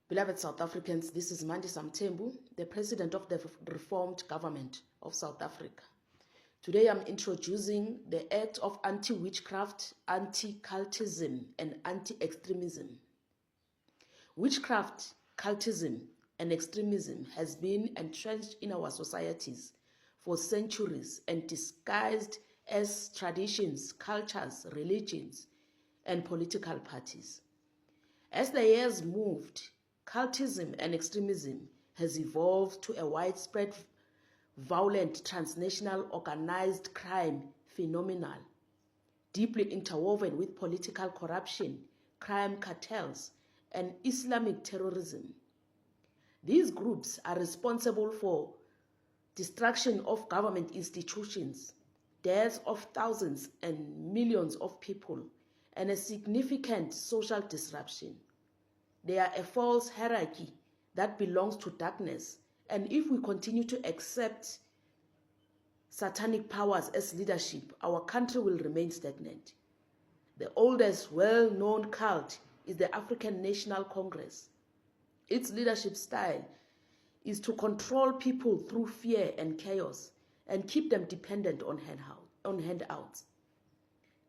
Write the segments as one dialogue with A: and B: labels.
A: Beloved South Africans, this is Mandisa Mthembu, the President of the Reformed Government of South Africa. Today I'm introducing the Act of Anti-Witchcraft, Anti-Cultism and Anti-Extremism. Witchcraft, cultism and extremism has been entrenched in our societies for centuries and disguised as traditions, cultures, religions, and political parties. As the years moved, cultism and extremism has evolved to a widespread, violent, transnational, organized crime phenomenon, deeply interwoven with political corruption, crime cartels, and Islamic terrorism. These groups are responsible for destruction of government institutions, deaths of thousands and millions of people, and a significant social disruption. They are a false hierarchy that belongs to darkness, and if we continue to accept satanic powers as leadership, our country will remain stagnant. The oldest well-known cult is the African National Congress. Its leadership style is to control people through fear and chaos and keep them dependent on handouts.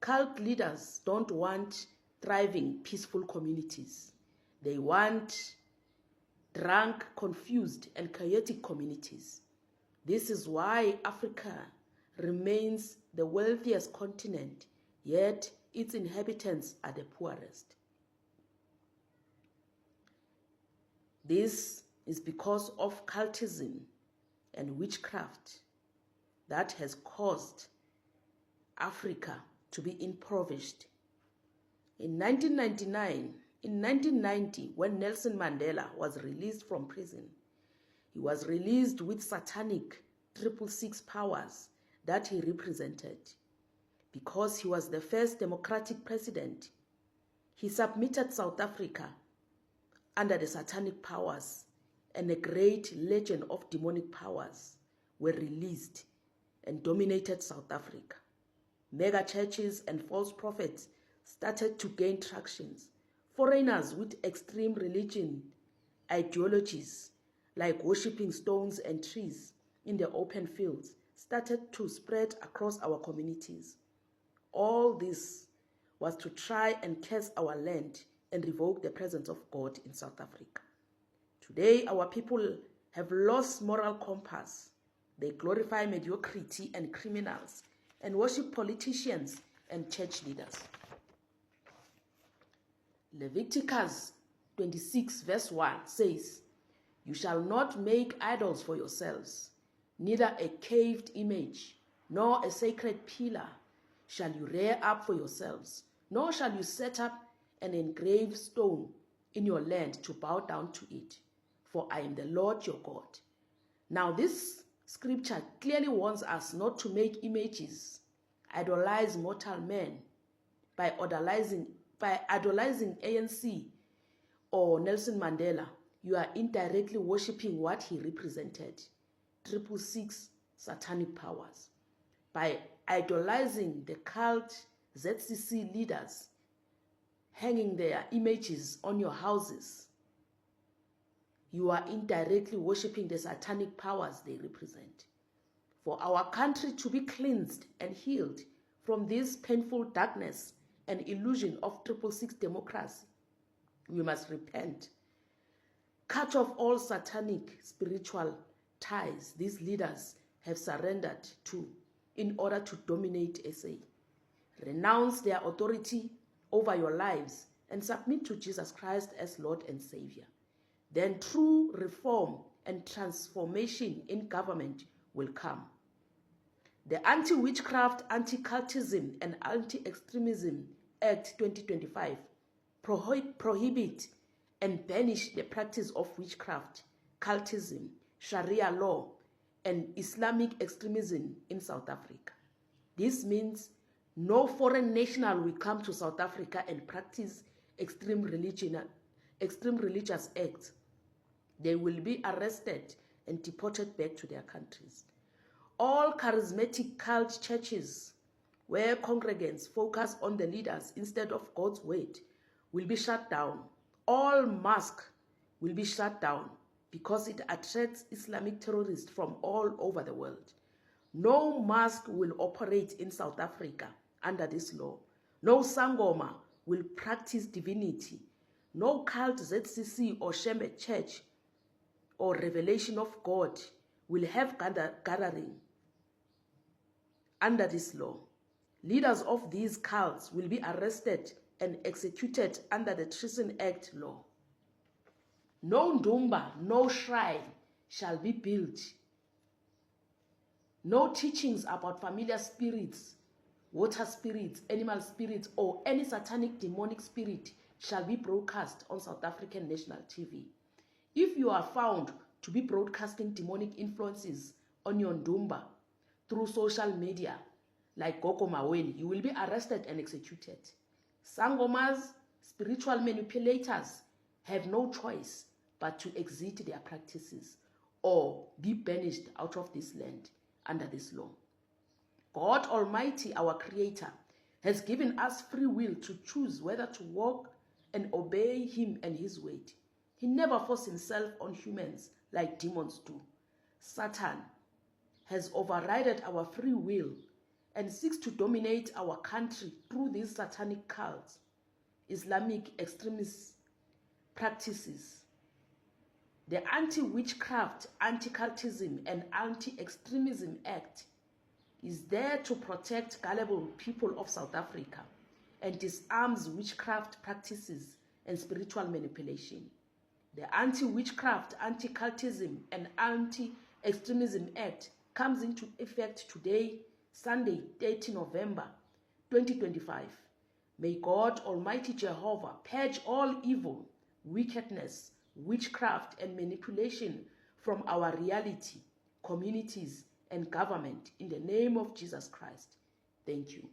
A: Cult leaders don't want thriving, peaceful communities. They want drunk, confused, and chaotic communities. This is why Africa remains the wealthiest continent, yet its inhabitants are the poorest. This is because of cultism and witchcraft that has caused Africa to be impoverished. In 1990, when Nelson Mandela was released from prison, he was released with satanic 666 powers that he represented. Because he was the first democratic president, he submitted South Africa under the satanic powers, and a great legion of demonic powers were released and dominated South Africa. Mega churches and false prophets started to gain traction. Foreigners with extreme religion ideologies, like worshipping stones and trees in the open fields, started to spread across our communities. All this was to try and curse our land and revoke the presence of God in South Africa. Today, our people have lost moral compass. They glorify mediocrity and criminals and worship politicians and church leaders. Leviticus 26 verse 1 says, "You shall not make idols for yourselves, neither a carved image, nor a sacred pillar shall you rear up for yourselves, nor shall you set up an engraved stone in your land to bow down to it, for I am the Lord your God." Now this scripture clearly warns us not to make images, idolize mortal men. By idolizing ANC or Nelson Mandela, you are indirectly worshipping what he represented, 666 satanic powers. By idolizing the cult ZCC leaders, hanging their images on your houses, you are indirectly worshipping the satanic powers they represent. For our country to be cleansed and healed from this painful darkness and illusion of 666 democracy, we must repent. Cut off all satanic spiritual ties these leaders have surrendered to in order to dominate SA. Renounce their authority over your lives and submit to Jesus Christ as Lord and Savior. Then true reform and transformation in government will come. The Anti-Witchcraft, Anti-Cultism and Anti-Extremism Act 2025 prohibit and banish the practice of witchcraft, cultism, Sharia law, and Islamic extremism in South Africa. This means no foreign national will come to South Africa and practice extreme religious acts. They will be arrested and deported back to their countries. All charismatic cult churches where congregants focus on the leaders instead of God's word will be shut down. All mosques will be shut down because it attracts Islamic terrorists from all over the world. No mosque will operate in South Africa under this law. No Sangoma will practice divinity. No cult ZCC or Shembe Church or Revelation of God will have gathering under this law. Leaders of these cults will be arrested and executed under the Treason Act law. No Ndumba, no shrine shall be built. No teachings about familiar spirits, water spirits, animal spirits, or any satanic demonic spirit shall be broadcast on South African national TV. If you are found to be broadcasting demonic influences on your Ndumba through social media, like Gogo Maweni, you will be arrested and executed. Sangomas, spiritual manipulators, have no choice but to exit their practices or be banished out of this land under this law. God Almighty, our Creator, has given us free will to choose whether to walk and obey Him and His word. He never forced Himself on humans like demons do. Satan has overridden our free will and seeks to dominate our country through these satanic cults, Islamic extremist practices. The Anti-Witchcraft, Anti-Cultism, and Anti-Extremism Act is there to protect gullible people of South Africa and disarms witchcraft practices and spiritual manipulation. The Anti-Witchcraft, Anti-Cultism, and Anti-Extremism Act comes into effect today, Sunday, 30 November 2025. May God Almighty Jehovah purge all evil, wickedness, witchcraft, and manipulation from our reality, communities, and government in the name of Jesus Christ. Thank you.